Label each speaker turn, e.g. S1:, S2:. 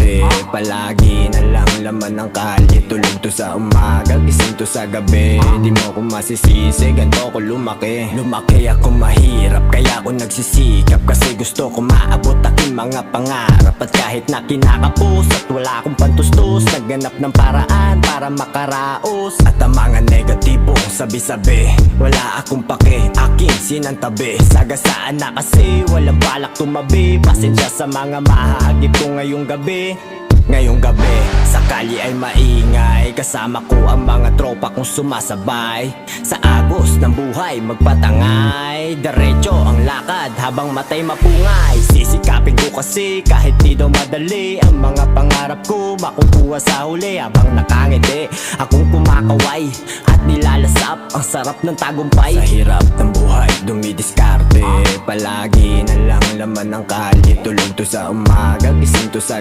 S1: diskarte. Palagi na lang laman ng kalye. Tulog to sa umaga, gising to sa gabi. Di mo ko masisisi, ganito ko lumaki. Lumaki ako mahirap, kaya ako nagsisikap. Kasi gusto ko maabot aking mga pangarap. At kahit na kinakapos at wala akong pantustos, nagganap ng paraan para makaraos. At ang mga negatibong sabi-sabi, wala akong pake, aking sinantabi. Sagasaan na kasi walang balak tumabi. Pasensya sa mga mahagip ko ngayong gabi. Ngayong gabi, sa kalye ay maingay. Kasama ko ang mga tropa kong sumasabay. Sa agos ng buhay magpatangay. Diretso ang lakad habang matay mapungay. Sisikapin ko kasi kahit di daw madali. Ang mga pangarap ko makukuha sa huli. Habang nakangiti, akong kumakaway at nilalasap ang sarap ng tagumpay. Sa hirap ng buhay dumidiskarte. Palagi na lang laman ng kalye. Tulog to sa umaga, gising to sa